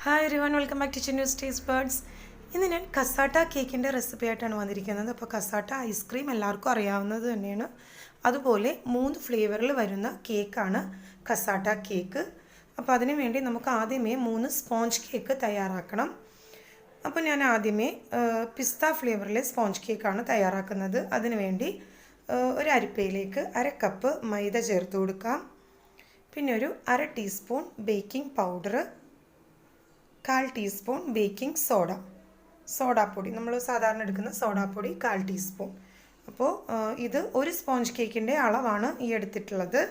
Hi everyone, welcome back to Chinnus Taste Buds. ഇന്ന് ഞാൻ കസാട്ട കേക്കിൻ്റെ റെസിപ്പി ആയിട്ടാണ് വന്നിരിക്കുന്നത്. അപ്പോൾ കസാട്ട ഐസ്ക്രീം എല്ലാവർക്കും അറിയാവുന്നത് തന്നെയാണ്. അതുപോലെ 3 ഫ്ലേവറിൽ വരുന്ന കേക്കാണ് കസാട്ട കേക്ക്. അപ്പോൾ അതിനു വേണ്ടി നമുക്ക് ആദ്യമേ 3 സ്പോഞ്ച് കേക്ക് തയ്യാറാക്കണം. അപ്പോൾ ഞാൻ ആദ്യമേ പിസ്ത ഫ്ലേവറിലെ സ്പോഞ്ച് കേക്കാണ് തയ്യാറാക്കുന്നത്. അതിനു വേണ്ടി ഒരു അരിപ്പയിലേക്ക് 1/2 കപ്പ് മൈദ ചേർത്ത് കൊടുക്കാം. പിന്നെ ഒരു 1/2 teaspoon baking powder, 1/4 teaspoon baking സോഡാപ്പൊടി, നമ്മൾ സാധാരണ എടുക്കുന്ന സോഡാപ്പൊടി 1/4 ടീസ്പൂൺ. അപ്പോൾ ഇത് ഒരു സ്പോഞ്ച് കേക്കിൻ്റെ അളവാണ് ഈ എടുത്തിട്ടുള്ളത്.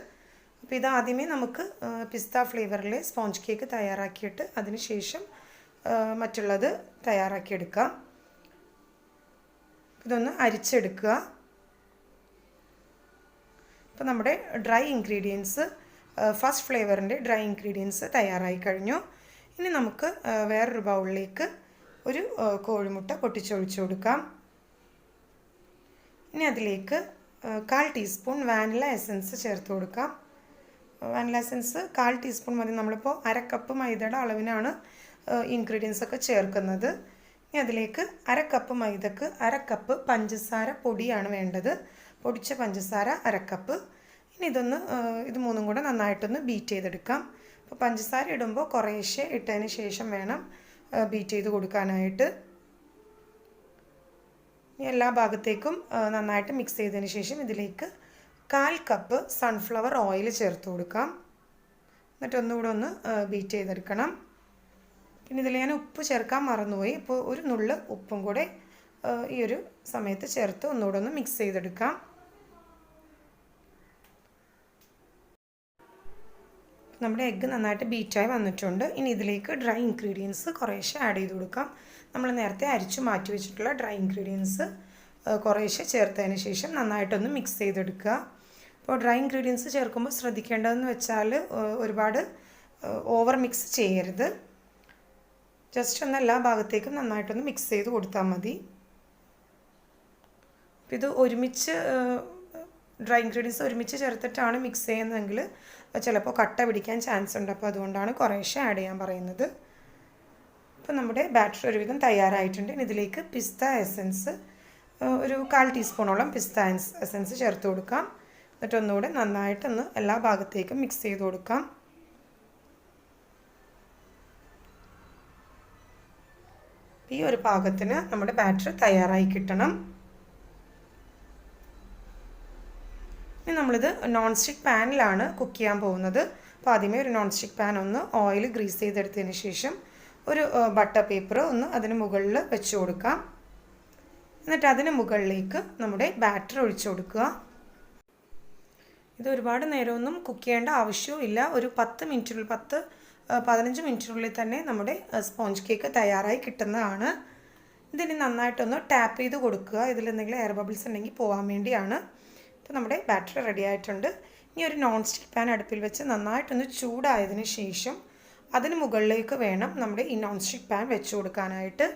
അപ്പോൾ ഇത് ആദ്യമേ നമുക്ക് പിസ്ത ഫ്ലേവറിലെ സ്പോഞ്ച് കേക്ക് തയ്യാറാക്കിയിട്ട് അതിന് ശേഷം മറ്റുള്ളത് തയ്യാറാക്കിയെടുക്കാം. ഇതൊന്ന് അരിച്ചെടുക്കുക. അപ്പോൾ നമ്മുടെ ഡ്രൈ ഇൻഗ്രീഡിയൻസ്, ഫസ്റ്റ് ഫ്ലേവറിൻ്റെ ഡ്രൈ ഇൻഗ്രീഡിയൻസ് തയ്യാറായി കഴിഞ്ഞു. ഇനി നമുക്ക് വേറൊരു ബൗളിലേക്ക് ഒരു കോഴിമുട്ട പൊട്ടിച്ചൊഴിച്ചു കൊടുക്കാം. ഇനി അതിലേക്ക് 1/4 ടീസ്പൂൺ വാനില എസൻസ് ചേർത്ത് കൊടുക്കാം. വാനില എസൻസ് 1/4 ടീസ്പൂൺ മതി. നമ്മളിപ്പോൾ 1/2 കപ്പ് മൈദയുടെ അളവിനാണ് ഇൻഗ്രീഡിയൻസ് ഒക്കെ ചേർക്കുന്നത്. ഇനി അതിലേക്ക് 1/2 കപ്പ് മൈദക്ക് 1/2 കപ്പ് പഞ്ചസാര പൊടിയാണ് വേണ്ടത്. പൊടിച്ച പഞ്ചസാര 1/2 കപ്പ്. ഇനി ഇത് മൂന്നും കൂടെ നന്നായിട്ടൊന്ന് ബീറ്റ് ചെയ്തെടുക്കാം. അപ്പോൾ പഞ്ചസാര ഇടുമ്പോൾ കുറേശ്ശെ ഇട്ടതിന് ശേഷം വേണം ബീറ്റ് ചെയ്ത് കൊടുക്കാനായിട്ട്. എല്ലാ ഭാഗത്തേക്കും നന്നായിട്ട് മിക്സ് ചെയ്തതിന് ശേഷം ഇതിലേക്ക് 1/4 കപ്പ് സൺഫ്ലവർ ഓയിൽ ചേർത്ത് കൊടുക്കാം. എന്നിട്ട് ഒന്നുകൂടെ ഒന്ന് ബീറ്റ് ചെയ്തെടുക്കണം. പിന്നെ ഇതിൽ ഞാൻ ഉപ്പ് ചേർക്കാൻ മറന്നുപോയി. അപ്പോൾ ഒരു നുള്ള് ഉപ്പും കൂടെ ഈ ഒരു സമയത്ത് ചേർത്ത് ഒന്നുകൂടെ ഒന്ന് മിക്സ് ചെയ്തെടുക്കാം. നമ്മുടെ എഗ്ഗ് നന്നായിട്ട് ബീറ്റായി വന്നിട്ടുണ്ട്. ഇനി ഇതിലേക്ക് ഡ്രൈ ഇൻഗ്രീഡിയൻസ് കുറേശ്ശെ ആഡ് ചെയ്ത് കൊടുക്കാം. നമ്മൾ നേരത്തെ അരിച്ചു മാറ്റി വെച്ചിട്ടുള്ള ഡ്രൈ ഇൻഗ്രീഡിയൻസ് കുറേശ്ശെ ചേർത്തതിന് ശേഷം നന്നായിട്ടൊന്ന് മിക്സ് ചെയ്തെടുക്കുക. അപ്പോൾ ഡ്രൈ ഇൻഗ്രീഡിയൻസ് ചേർക്കുമ്പോൾ ശ്രദ്ധിക്കേണ്ടതെന്ന് വെച്ചാൽ ഒരുപാട് ഓവർ മിക്സ് ചെയ്യരുത്. ജസ്റ്റ് ഒന്ന് എല്ലാ ഭാഗത്തേക്കും നന്നായിട്ടൊന്ന് മിക്സ് ചെയ്ത് കൊടുത്താൽ മതി. അപ്പോൾ ഇത് ഒരുമിച്ച് ഡ്രൈ ഇൻഗ്രീഡിയൻസ് ഒരുമിച്ച് ചേർത്തിട്ടാണ് മിക്സ് ചെയ്യുന്നതെങ്കിൽ ചിലപ്പോൾ കട്ട പിടിക്കാൻ ചാൻസ് ഉണ്ട്. അപ്പോൾ അതുകൊണ്ടാണ് കുറേശ്ശെ ആഡ് ചെയ്യാൻ പറയുന്നത്. അപ്പോൾ നമ്മുടെ ബാറ്റർ ഒരുവിധം തയ്യാറായിട്ടുണ്ട്. ഇനി ഇതിലേക്ക് പിസ്ത എസൻസ് ഒരു 1/4 ടീസ്പൂണോളം പിസ്ത എസൻസ് ചേർത്ത് കൊടുക്കാം. എന്നിട്ട് ഒന്നുകൂടെ നന്നായിട്ടൊന്ന് എല്ലാ ഭാഗത്തേക്കും മിക്സ് ചെയ്ത് കൊടുക്കാം. ഈ ഒരു പാകത്തിന് നമ്മുടെ ബാറ്റർ തയ്യാറായി കിട്ടണം. ഇനി നമ്മളിത് നോൺ സ്റ്റിക്ക് പാനിലാണ് കുക്ക് ചെയ്യാൻ പോകുന്നത്. അപ്പോൾ ആദ്യമേ ഒരു നോൺ സ്റ്റിക്ക് പാൻ ഒന്ന് ഓയിൽ ഗ്രീസ് ചെയ്തെടുത്തതിന് ശേഷം ഒരു ബട്ടർ പേപ്പർ ഒന്ന് അതിന് മുകളിൽ വെച്ച് കൊടുക്കാം. എന്നിട്ട് അതിന് മുകളിലേക്ക് നമ്മുടെ ബാറ്റർ ഒഴിച്ചു കൊടുക്കുക. ഇത് ഒരുപാട് നേരമൊന്നും കുക്ക് ചെയ്യേണ്ട ആവശ്യമില്ല. ഒരു 15 മിനിറ്റിനുള്ളിൽ തന്നെ നമ്മുടെ സ്പോഞ്ച് കേക്ക് തയ്യാറായി കിട്ടുന്നതാണ്. ഇതിന് നന്നായിട്ടൊന്ന് ടാപ്പ് ചെയ്ത് കൊടുക്കുക. ഇതിൽ എന്തെങ്കിലും എയർ ബബിൾസ് ഉണ്ടെങ്കിൽ പോകാൻ വേണ്ടിയാണ്. ഇപ്പോൾ നമ്മുടെ ബാറ്റർ റെഡി ആയിട്ടുണ്ട്. ഇനി ഒരു നോൺ സ്റ്റിക്ക് പാൻ അടുപ്പിൽ വെച്ച് നന്നായിട്ടൊന്ന് ചൂടായതിന് ശേഷം അതിന് മുകളിലേക്ക് വേണം നമ്മുടെ ഈ നോൺ സ്റ്റിക്ക് പാൻ വെച്ച് കൊടുക്കാനായിട്ട്.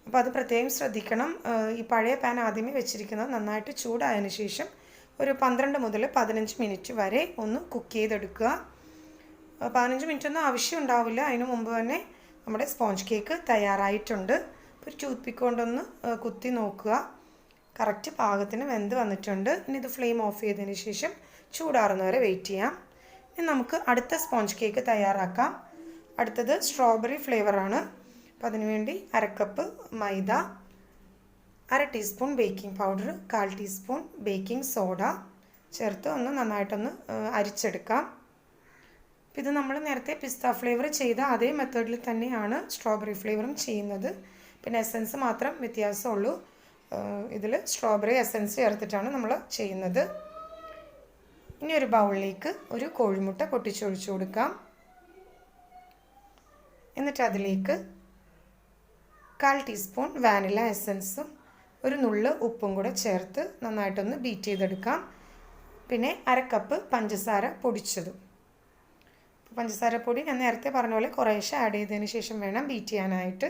അപ്പോൾ അത് പ്രത്യേകം ശ്രദ്ധിക്കണം. ഈ പഴയ പാൻ ആദ്യമേ വെച്ചിരിക്കുന്നത് നന്നായിട്ട് ചൂടായതിന് ശേഷം ഒരു 12 മുതൽ 15 മിനിറ്റ് വരെ ഒന്ന് കുക്ക് ചെയ്തെടുക്കുക. 15 മിനിറ്റ് ഒന്നും ആവശ്യം ഉണ്ടാവില്ല. അതിന് മുമ്പ് തന്നെ നമ്മുടെ സ്പോഞ്ച് കേക്ക് തയ്യാറായിട്ടുണ്ട്. അപ്പോൾ ഒരു ടൂത്ത് പിക്ക് കൊണ്ടൊന്ന് കുത്തി നോക്കുക. കറക്റ്റ് പാകത്തിന് വെന്ത് വന്നിട്ടുണ്ട്. ഇനി ഇത് ഫ്ലെയിം ഓഫ് ചെയ്തതിന് ശേഷം ചൂടാറുന്നവരെ വെയിറ്റ് ചെയ്യാം. ഇനി നമുക്ക് അടുത്ത സ്പോഞ്ച് കേക്ക് തയ്യാറാക്കാം. അടുത്തത് സ്ട്രോബെറി ഫ്ലേവറാണ്. അപ്പോൾ അതിനുവേണ്ടി 1/2 കപ്പ് മൈദ, 1/2 teaspoon baking powder, 1/4 teaspoon baking soda ചേർത്ത് ഒന്ന് നന്നായിട്ടൊന്ന് അരിച്ചെടുക്കാം. അപ്പോൾ ഇത് നമ്മൾ നേരത്തെ പിസ്ത ഫ്ലേവർ ചെയ്ത അതേ മെത്തേഡിൽ തന്നെയാണ് സ്ട്രോബെറി ഫ്ലേവറും ചെയ്യുന്നത്. പിന്നെ എസൻസ് മാത്രം വ്യത്യാസമുള്ളൂ. ഇതിൽ സ്ട്രോബെറി എസൻസ് ചേർത്തിട്ടാണ് നമ്മൾ ചെയ്യുന്നത്. ഇനി ഒരു ബൗളിലേക്ക് ഒരു കോഴിമുട്ട പൊട്ടിച്ചൊഴിച്ചു കൊടുക്കാം. എന്നിട്ട് അതിലേക്ക് 1/4 ടീസ്പൂൺ വാനില എസൻസും ഒരു നുള്ള് ഉപ്പും കൂടെ ചേർത്ത് നന്നായിട്ടൊന്ന് ബീറ്റ് ചെയ്തെടുക്കാം. പിന്നെ 1/2 കപ്പ് പഞ്ചസാര പൊടിച്ചതും. പഞ്ചസാര പൊടി ഞാൻ നേരത്തെ പറഞ്ഞ പോലെ കുറേശ്ശെ ആഡ് ചെയ്തതിന് ശേഷം വേണം ബീറ്റ് ചെയ്യാനായിട്ട്.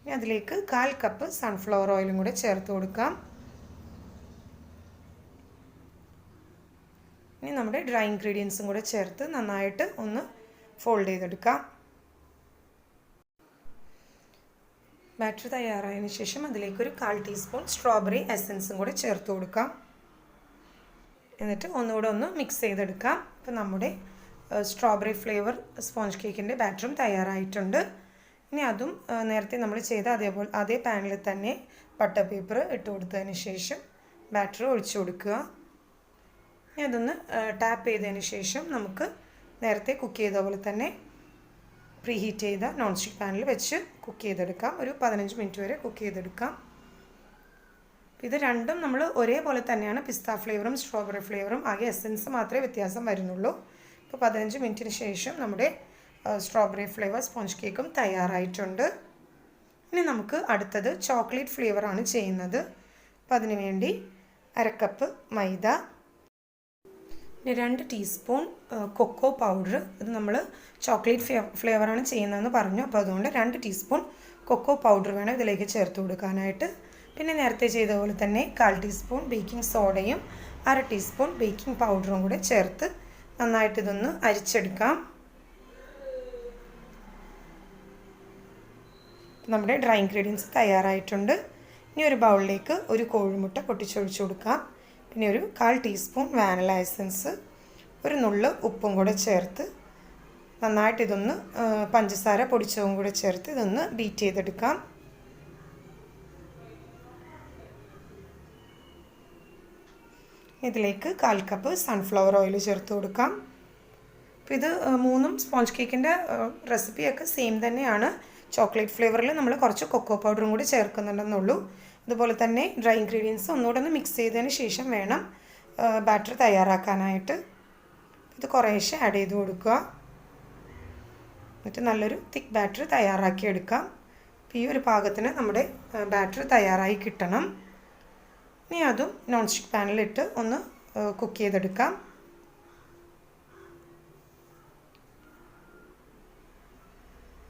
ഇനി അതിലേക്ക് 1/4 കപ്പ് സൺഫ്ലവർ ഓയിലും കൂടെ ചേർത്ത് കൊടുക്കാം. ഇനി നമ്മുടെ ഡ്രൈ ഇൻഗ്രീഡിയൻസും കൂടെ ചേർത്ത് നന്നായിട്ട് ഒന്ന് ഫോൾഡ് ചെയ്തെടുക്കാം. ബാറ്റർ തയ്യാറായതിനു ശേഷം അതിലേക്കൊരു 1/4 ടീസ്പൂൺ സ്ട്രോബെറി എസൻസും കൂടെ ചേർത്ത് കൊടുക്കാം. എന്നിട്ട് ഒന്നുകൂടെ ഒന്ന് മിക്സ് ചെയ്തെടുക്കാം. അപ്പോൾ നമ്മുടെ സ്ട്രോബെറി ഫ്ലേവർ സ്പോഞ്ച് കേക്കിൻ്റെ ബാറ്ററും തയ്യാറായിട്ടുണ്ട്. ഇനി അതും നേരത്തെ നമ്മൾ ചെയ്ത അതേ പാനിൽ തന്നെ ബട്ടർ പേപ്പർ ഇട്ട് കൊടുത്തതിന് ശേഷം ബാറ്റർ ഒഴിച്ചു കൊടുക്കുക. ഇനി അതൊന്ന് ടാപ്പ് ചെയ്തതിന് ശേഷം നമുക്ക് നേരത്തെ കുക്ക് ചെയ്ത പോലെ തന്നെ പ്രീ ഹീറ്റ് ചെയ്ത നോൺ സ്റ്റിക്ക് പാനിൽ വെച്ച് കുക്ക് ചെയ്തെടുക്കാം. ഒരു 15 മിനിറ്റ് വരെ കുക്ക് ചെയ്തെടുക്കാം. ഇത് രണ്ടും നമ്മൾ ഒരേപോലെ തന്നെയാണ്, പിസ്ത ഫ്ലേവറും സ്ട്രോബെറി ഫ്ലേവറും, ആകെ എസൻസ് മാത്രമേ വ്യത്യാസം വരുന്നുള്ളൂ. ഇപ്പോൾ 15 മിനിറ്റിന് ശേഷം നമ്മുടെ സ്ട്രോബെറി ഫ്ലേവർ സ്പോഞ്ച് കേക്കും തയ്യാറായിട്ടുണ്ട്. ഇനി നമുക്ക് അടുത്തത് ചോക്ലേറ്റ് ഫ്ലേവറാണ് ചെയ്യുന്നത്. അപ്പോൾ അതിന് വേണ്ടി 1/2 കപ്പ് മൈദ, 2 ടീസ്പൂൺ കൊക്കോ പൗഡർ. ഇത് നമ്മൾ ചോക്ലേറ്റ് ഫ്ലേവറാണ് ചെയ്യുന്നതെന്ന് പറഞ്ഞു, അപ്പോൾ അതുകൊണ്ട് 2 ടീസ്പൂൺ കൊക്കോ പൗഡർ വേണം ഇതിലേക്ക് ചേർത്ത് കൊടുക്കാനായിട്ട്. പിന്നെ നേരത്തെ ചെയ്ത പോലെ തന്നെ 1/4 ടീസ്പൂൺ ബേക്കിംഗ് സോഡയും 1/2 ടീസ്പൂൺ ബേക്കിംഗ് പൗഡറും കൂടെ ചേർത്ത് നന്നായിട്ട് ഇതൊന്ന് അരിച്ചെടുക്കാം. നമ്മുടെ ഡ്രൈ ഇൻഗ്രീഡിയൻസ് തയ്യാറായിട്ടുണ്ട്. ഇനി ഒരു ബൗളിലേക്ക് ഒരു കോഴിമുട്ട പൊട്ടിച്ചൊഴിച്ച് കൊടുക്കാം. പിന്നെ ഒരു 1/4 ടീസ്പൂൺ വാനില എസൻസ്, ഒരു നുള്ള് ഉപ്പും കൂടെ ചേർത്ത് നന്നായിട്ട് ഇതൊന്ന് പഞ്ചസാര പൊടിച്ചതും കൂടെ ചേർത്ത് ഇതൊന്ന് ബീറ്റ് ചെയ്തെടുക്കാം. ഇതിലേക്ക് 1/4 കപ്പ് സൺഫ്ലവർ ഓയിൽ ചേർത്ത് കൊടുക്കാം. അപ്പോൾ ഇത് മൂന്നും സ്പോഞ്ച് കേക്കിൻ്റെ റെസിപ്പിയൊക്കെ സെയിം തന്നെയാണ്. ചോക്ലേറ്റ് ഫ്ലേവറിൽ നമ്മൾ കുറച്ച് കൊക്കോ പൗഡറും കൂടി ചേർക്കുന്നുണ്ടെന്നുള്ളൂ. അതുപോലെ തന്നെ ഡ്രൈ ഇൻഗ്രീഡിയൻസ് ഒന്നുകൂടെ ഒന്ന് മിക്സ് ചെയ്തതിന് ശേഷം വേണം ബാറ്റർ തയ്യാറാക്കാനായിട്ട്. ഇത് കുറേശ്ശെ ആഡ് ചെയ്ത് കൊടുക്കുക. എന്നിട്ട് നല്ലൊരു തിക്ക് ബാറ്റർ തയ്യാറാക്കി എടുക്കാം. ഈ ഒരു പാകത്തിന് നമ്മുടെ ബാറ്റർ തയ്യാറായി കിട്ടണം. ഇനി അതും നോൺ സ്റ്റിക്ക് പാനിലിട്ട് ഒന്ന് കുക്ക് ചെയ്തെടുക്കാം.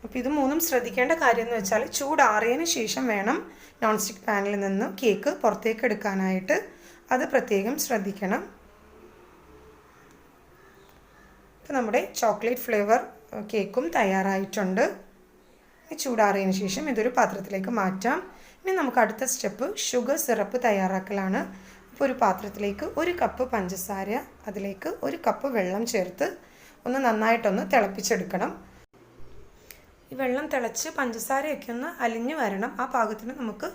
അപ്പോൾ ഇത് മൂന്നും ശ്രദ്ധിക്കേണ്ട കാര്യം എന്ന് വെച്ചാൽ ചൂടാറിയതിന് ശേഷം വേണം നോൺ സ്റ്റിക്ക് പാനിൽ നിന്ന് കേക്ക് പുറത്തേക്ക് എടുക്കാനായിട്ട്. അത് പ്രത്യേകം ശ്രദ്ധിക്കണം. ഇപ്പോൾ നമ്മുടെ ചോക്ലേറ്റ് ഫ്ലേവർ കേക്കും തയ്യാറായിട്ടുണ്ട്. ചൂടാറിയതിന് ശേഷം ഇതൊരു പാത്രത്തിലേക്ക് മാറ്റാം. ഇനി നമുക്ക് അടുത്ത സ്റ്റെപ്പ് ഷുഗർ സിറപ്പ് തയ്യാറാക്കലാണ്. അപ്പോൾ ഒരു പാത്രത്തിലേക്ക് 1 കപ്പ് പഞ്ചസാര, അതിലേക്ക് 1 കപ്പ് വെള്ളം ചേർത്ത് ഒന്ന് നന്നായിട്ടൊന്ന് തിളപ്പിച്ചെടുക്കണം. ഈ വെള്ളം തിളച്ച് പഞ്ചസാരയൊക്കെ ഒന്ന് അലിഞ്ഞ് വരണം. ആ പാകത്തിന് നമുക്ക്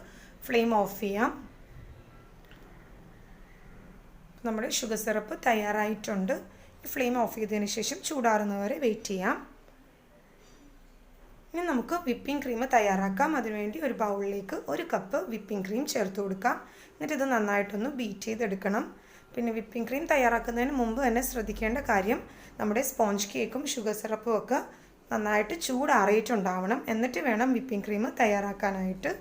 ഫ്ലെയിം ഓഫ് ചെയ്യാം. നമ്മുടെ ഷുഗർ സിറപ്പ് തയ്യാറായിട്ടുണ്ട്. ഫ്ലെയിം ഓഫ് ചെയ്തതിന് ശേഷം ചൂടാറുന്നവരെ വെയിറ്റ് ചെയ്യാം. ഇനി നമുക്ക് വിപ്പിംഗ് ക്രീം തയ്യാറാക്കാം. അതിനുവേണ്ടി ഒരു ബൗളിലേക്ക് 1 കപ്പ് വിപ്പിംഗ് ക്രീം ചേർത്ത് കൊടുക്കാം. എന്നിട്ട് ഇത് നന്നായിട്ടൊന്ന് ബീറ്റ് ചെയ്തെടുക്കണം. പിന്നെ വിപ്പിംഗ് ക്രീം തയ്യാറാക്കുന്നതിന് മുമ്പ് തന്നെ ശ്രദ്ധിക്കേണ്ട കാര്യം, നമ്മുടെ സ്പോഞ്ച് കേക്കും ഷുഗർ സിറപ്പും ഒക്കെ നന്നായിട്ട് ചൂടാറിയിട്ടുണ്ടാവണം. എന്നിട്ട് വേണം വിപ്പിംഗ് ക്രീം തയ്യാറാക്കാനായിട്ട്.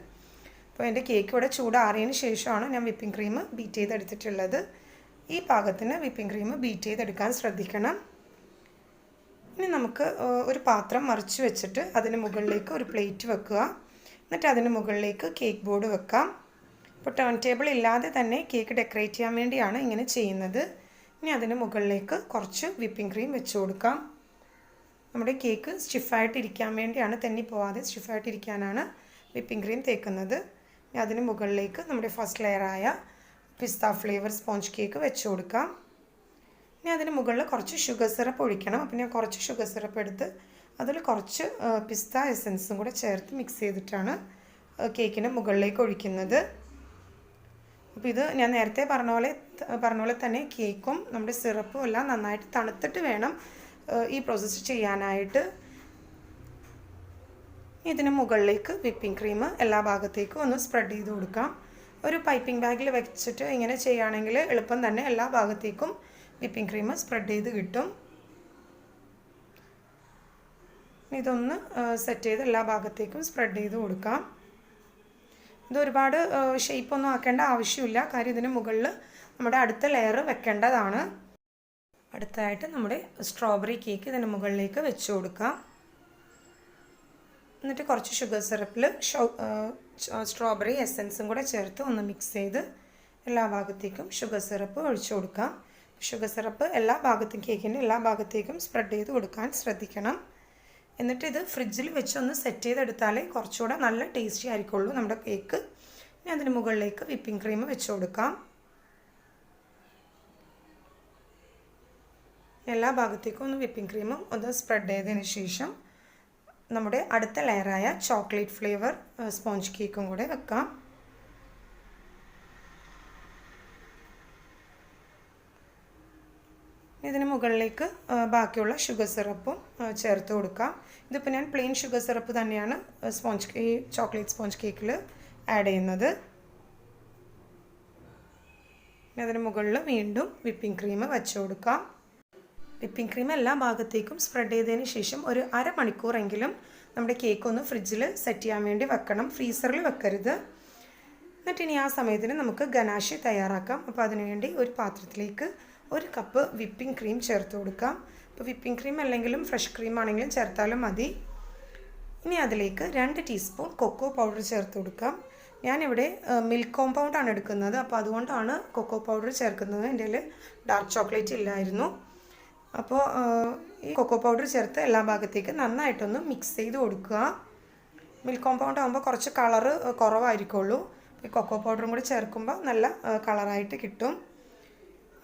അപ്പോൾ എൻ്റെ കേക്ക് ഇവിടെ ചൂടാറിയതിന് ശേഷമാണ് ഞാൻ വിപ്പിംഗ് ക്രീം ബീറ്റ് ചെയ്തെടുത്തിട്ടുള്ളത്. ഈ പാകത്തിന് വിപ്പിംഗ് ക്രീം ബീറ്റ് ചെയ്തെടുക്കാൻ ശ്രദ്ധിക്കണം. ഇനി നമുക്ക് ഒരു പാത്രം മറിച്ച് വെച്ചിട്ട് അതിന് മുകളിലേക്ക് ഒരു പ്ലേറ്റ് വെക്കുക. എന്നിട്ട് അതിന് മുകളിലേക്ക് കേക്ക് ബോർഡ് വെക്കാം. ഇപ്പോൾ ടേൺ ടേബിൾ ഇല്ലാതെ തന്നെ കേക്ക് ഡെക്കറേറ്റ് ചെയ്യാൻ വേണ്ടിയാണ് ഇങ്ങനെ ചെയ്യുന്നത്. ഇനി അതിന് മുകളിലേക്ക് കുറച്ച് വിപ്പിംഗ് ക്രീം വെച്ച് കൊടുക്കാം. നമ്മുടെ കേക്ക് സ്റ്റിഫായിട്ടിരിക്കാൻ വേണ്ടിയാണ്, തെന്നിപ്പോവാതെ സ്റ്റിഫായിട്ടിരിക്കാനാണ് വിപ്പിംഗ് ക്രീം തേക്കുന്നത്. ഇനി അതിന് മുകളിലേക്ക് നമ്മുടെ ഫസ്റ്റ് ലെയറായ പിസ്ത ഫ്ലേവർ സ്പോഞ്ച് കേക്ക് വെച്ച് കൊടുക്കാം. ഇനി അതിന് മുകളിൽ കുറച്ച് ഷുഗർ സിറപ്പ് ഒഴിക്കണം. അപ്പോൾ ഞാൻ കുറച്ച് ഷുഗർ സിറപ്പ് എടുത്ത് അതിൽ കുറച്ച് പിസ്ത എസൻസും കൂടെ ചേർത്ത് മിക്സ് ചെയ്തിട്ടാണ് കേക്കിന് മുകളിലേക്ക് ഒഴിക്കുന്നത്. അപ്പോൾ ഇത് ഞാൻ നേരത്തെ പറഞ്ഞ പോലെ തന്നെ കേക്കും നമ്മുടെ സിറപ്പും എല്ലാം നന്നായിട്ട് തണുത്തിട്ട് വേണം ഈ പ്രോസസ്സ് ചെയ്യാനായിട്ട്. ഇതിന് മുകളിലേക്ക് വിപ്പിംഗ് ക്രീം എല്ലാ ഭാഗത്തേക്കും ഒന്ന് സ്പ്രെഡ് ചെയ്ത് കൊടുക്കാം. ഒരു പൈപ്പിംഗ് ബാഗിൽ വെച്ചിട്ട് ഇങ്ങനെ ചെയ്യുകയാണെങ്കിൽ എളുപ്പം തന്നെ എല്ലാ ഭാഗത്തേക്കും വിപ്പിംഗ് ക്രീം സ്പ്രെഡ് ചെയ്ത് കിട്ടും. ഇതൊന്ന് സെറ്റ് ചെയ്ത് എല്ലാ ഭാഗത്തേക്കും സ്പ്രെഡ് ചെയ്ത് കൊടുക്കാം. ഇത് ഒരുപാട് ഷേപ്പൊന്നും ആക്കേണ്ട ആവശ്യമില്ല, കാര്യം ഇതിന് മുകളിൽ നമ്മുടെ അടുത്ത ലെയർ വെക്കേണ്ടതാണ്. അടുത്തതായിട്ട് നമ്മുടെ സ്ട്രോബെറി കേക്ക് ഇതിന് മുകളിലേക്ക് വെച്ച് കൊടുക്കാം. എന്നിട്ട് കുറച്ച് ഷുഗർ സിറപ്പിൽ സ്ട്രോബെറി എസൻസും കൂടെ ചേർത്ത് ഒന്ന് മിക്സ് ചെയ്ത് എല്ലാ ഭാഗത്തേക്കും ഷുഗർ സിറപ്പ് ഒഴിച്ചു കൊടുക്കാം. ഷുഗർ സിറപ്പ് എല്ലാ ഭാഗത്തും കേക്കിൻ്റെ എല്ലാ ഭാഗത്തേക്കും സ്പ്രെഡ് ചെയ്ത് കൊടുക്കാൻ ശ്രദ്ധിക്കണം. എന്നിട്ട് ഇത് ഫ്രിഡ്ജിൽ വെച്ചൊന്ന് സെറ്റ് ചെയ്തെടുത്താലേ കുറച്ചുകൂടെ നല്ല ടേസ്റ്റി ആയിരിക്കുള്ളൂ നമ്മുടെ കേക്ക്. ഇനി അതിന് മുകളിലേക്ക് വിപ്പിംഗ് ക്രീം വെച്ച് കൊടുക്കാം. എല്ലാ ഭാഗത്തേക്കും ഒന്ന് വിപ്പിംഗ് ക്രീമും ഒന്ന് സ്പ്രെഡ് ചെയ്തതിന് ശേഷം നമ്മുടെ അടുത്ത ലെയറായ ചോക്ലേറ്റ് ഫ്ലേവർ സ്പോഞ്ച് കേക്കും കൂടെ വെക്കാം. ഇതിന് മുകളിലേക്ക് ബാക്കിയുള്ള ഷുഗർ സിറപ്പും ചേർത്ത് കൊടുക്കാം. ഇതിപ്പോൾ ഞാൻ പ്ലെയിൻ ഷുഗർ സിറപ്പ് തന്നെയാണ് ചോക്ലേറ്റ് സ്പോഞ്ച് കേക്കിൽ ആഡ് ചെയ്യുന്നത്. അതിന് മുകളിൽ വീണ്ടും വിപ്പിംഗ് ക്രീം വെച്ച് കൊടുക്കാം. വിപ്പിംഗ് ക്രീം എല്ലാ ഭാഗത്തേക്കും സ്പ്രെഡ് ചെയ്തതിന് ശേഷം ഒരു അരമണിക്കൂറെങ്കിലും നമ്മുടെ കേക്ക് ഒന്ന് ഫ്രിഡ്ജിൽ സെറ്റ് ചെയ്യാൻ വേണ്ടി വെക്കണം, ഫ്രീസറിൽ വെക്കരുത്. എന്നിട്ട് ഇനി ആ സമയത്തിന് നമുക്ക് ഗനാഷ് തയ്യാറാക്കാം. അപ്പോൾ അതിനുവേണ്ടി ഒരു പാത്രത്തിലേക്ക് 1 കപ്പ് വിപ്പിംഗ് ക്രീം ചേർത്ത് കൊടുക്കാം. അപ്പോൾ വിപ്പിംഗ് ക്രീം അല്ലെങ്കിലും ഫ്രഷ് ക്രീം ആണെങ്കിലും ചേർത്താലും മതി. ഇനി അതിലേക്ക് 2 ടീസ്പൂൺ കൊക്കോ പൗഡർ ചേർത്ത് കൊടുക്കാം. ഞാനിവിടെ മിൽക്ക് കോമ്പൗണ്ടാണ് എടുക്കുന്നത്, അപ്പോൾ അതുകൊണ്ടാണ് കൊക്കോ പൗഡർ ചേർക്കുന്നത്. എൻ്റെ കയ്യിൽ ഡാർക്ക് ചോക്ലേറ്റ് ഇല്ലായിരുന്നു. അപ്പോൾ ഈ കൊക്കോ പൗഡർ ചേർത്ത് എല്ലാ ഭാഗത്തേക്കും നന്നായിട്ടൊന്ന് മിക്സ് ചെയ്ത് കൊടുക്കുക. മിൽക്ക് കോമ്പൗണ്ട് ആകുമ്പോൾ കുറച്ച് കളറ് കുറവായിരിക്കുള്ളൂ. ഈ കൊക്കോ പൗഡറും കൂടി ചേർക്കുമ്പോൾ നല്ല കളറായിട്ട് കിട്ടും.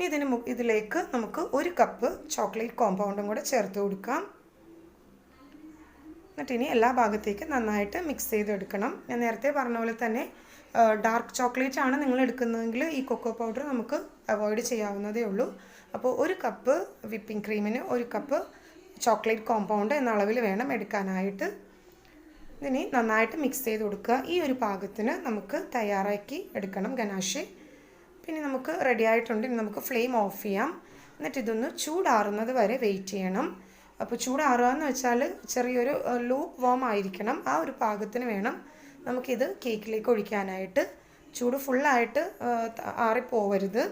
ഇനി ഇതിലേക്ക് നമുക്ക് 1 കപ്പ് ചോക്ലേറ്റ് കോമ്പൗണ്ടും കൂടെ ചേർത്ത് കൊടുക്കാം. എന്നിട്ട് ഇനി എല്ലാ ഭാഗത്തേക്കും നന്നായിട്ട് മിക്സ് ചെയ്തെടുക്കണം. ഞാൻ നേരത്തെ പറഞ്ഞ പോലെ തന്നെ ഡാർക്ക് ചോക്ലേറ്റ് ആണ് നിങ്ങൾ എടുക്കുന്നതെങ്കിൽ ഈ കൊക്കോ പൗഡർ നമുക്ക് അവോയ്ഡ് ചെയ്യാവുന്നതേ ഉള്ളൂ. അപ്പോൾ 1 കപ്പ് വിപ്പിംഗ് ക്രീമിന് 1 കപ്പ് ചോക്ലേറ്റ് കോമ്പൗണ്ട് എന്ന അളവിൽ വേണം എടുക്കാനായിട്ട്. ഇതിനി നന്നായിട്ട് മിക്സ് ചെയ്ത് കൊടുക്കുക. ഈ ഒരു പാകത്തിന് നമുക്ക് തയ്യാറാക്കി എടുക്കണം ഗനാഷ്. പിന്നെ നമുക്ക് റെഡി ആയിട്ടുണ്ട്. ഇനി നമുക്ക് ഫ്ലെയിം ഓഫ് ചെയ്യാം. എന്നിട്ട് ഇതൊന്ന് ചൂടാറുന്നത് വരെ വെയിറ്റ് ചെയ്യണം. അപ്പോൾ ചൂടാറുക എന്ന് വെച്ചാൽ ചെറിയൊരു ലൂക്ക് വാം ആയിരിക്കണം. ആ ഒരു പാകത്തിന് വേണം നമുക്കിത് കേക്കിലേക്ക് ഒഴിക്കാനായിട്ട്. ചൂട് ഫുള്ളായിട്ട് ആറിപ്പോവരുത്.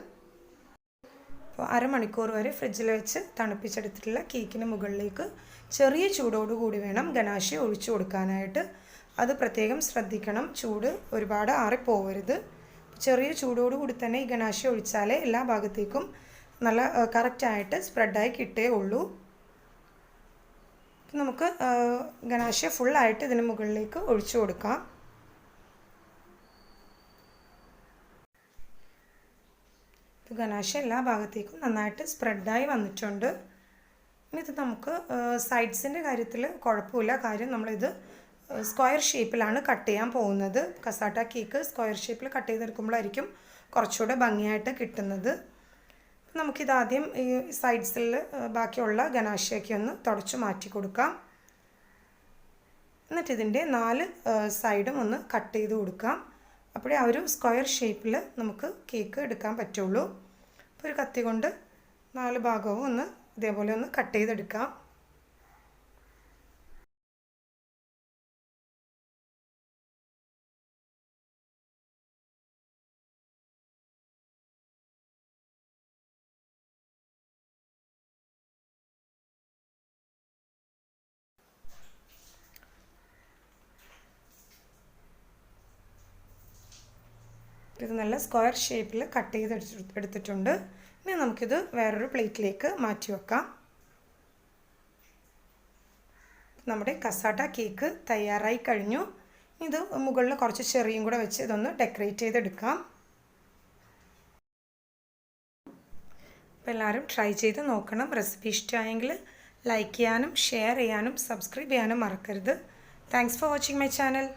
അപ്പോൾ അരമണിക്കൂർ വരെ ഫ്രിഡ്ജിൽ വെച്ച് തണുപ്പിച്ചെടുത്തിട്ടുള്ള കേക്കിന് മുകളിലേക്ക് ചെറിയ ചൂടോടുകൂടി വേണം ഗനാഷ് ഒഴിച്ചു കൊടുക്കാനായിട്ട്. അത് പ്രത്യേകം ശ്രദ്ധിക്കണം. ചൂട് ഒരുപാട് ആറിപ്പോവരുത്. ചെറിയ ചൂടോടുകൂടി തന്നെ ഈ ഗനാഷ് ഒഴിച്ചാലേ എല്ലാ ഭാഗത്തേക്കും നല്ല കറക്റ്റായിട്ട് സ്പ്രെഡായി കിട്ടേ ഉള്ളൂ. നമുക്ക് ഗനാഷ് ഫുള്ളായിട്ട് ഇതിന് മുകളിലേക്ക് ഒഴിച്ചു കൊടുക്കാം. ഗനാഷ് എല്ലാ ഭാഗത്തേക്കും നന്നായിട്ട് സ്പ്രെഡായി വന്നിട്ടുണ്ട്. ഇനി ഇത് നമുക്ക് സൈഡ്സിൻ്റെ കാര്യത്തിൽ കുഴപ്പമില്ല. കാര്യം നമ്മളിത് സ്ക്വയർ ഷേപ്പിലാണ് കട്ട് ചെയ്യാൻ പോകുന്നത്. കസാട്ട കേക്ക് സ്ക്വയർ ഷേപ്പിൽ കട്ട് ചെയ്തെടുക്കുമ്പോഴായിരിക്കും കുറച്ചുകൂടെ ഭംഗിയായിട്ട് കിട്ടുന്നത്. നമുക്കിതാദ്യം ഈ സൈഡ്സിൽ ബാക്കിയുള്ള ഗനാഷയൊക്കെ ഒന്ന് തുടച്ച് മാറ്റി കൊടുക്കാം. എന്നിട്ട് ഇതിൻ്റെ 4 സൈഡും ഒന്ന് കട്ട് ചെയ്ത് കൊടുക്കാം. അപ്പോഴേ ആ ഒരു സ്ക്വയർ ഷേപ്പിൽ നമുക്ക് കേക്ക് എടുക്കാൻ പറ്റുള്ളൂ. അപ്പോൾ ഒരു കത്തി കൊണ്ട് 4 ഭാഗവും ഒന്ന് ഇതേപോലെ ഒന്ന് കട്ട് ചെയ്തെടുക്കാം. ഇത് നല്ല സ്ക്വയർ ഷേപ്പിൽ കട്ട് ചെയ്തെടുത്തിട്ടുണ്ട്. ഇനി നമുക്കിത് വേറൊരു പ്ലേറ്റിലേക്ക് മാറ്റി വെക്കാം. നമ്മുടെ കസാട്ട കേക്ക് തയ്യാറായി കഴിഞ്ഞു. ഇത് മുകളിൽ കുറച്ച് ചെറിയും കൂടെ വെച്ച് ഇതൊന്ന് ഡെക്കറേറ്റ് ചെയ്തെടുക്കാം. അപ്പോൾ എല്ലാവരും ട്രൈ ചെയ്ത് നോക്കണം. റെസിപ്പി ഇഷ്ടമായെങ്കിൽ ലൈക്ക് ചെയ്യാനും ഷെയർ ചെയ്യാനും സബ്സ്ക്രൈബ് ചെയ്യാനും മറക്കരുത്. Thanks for watching my channel.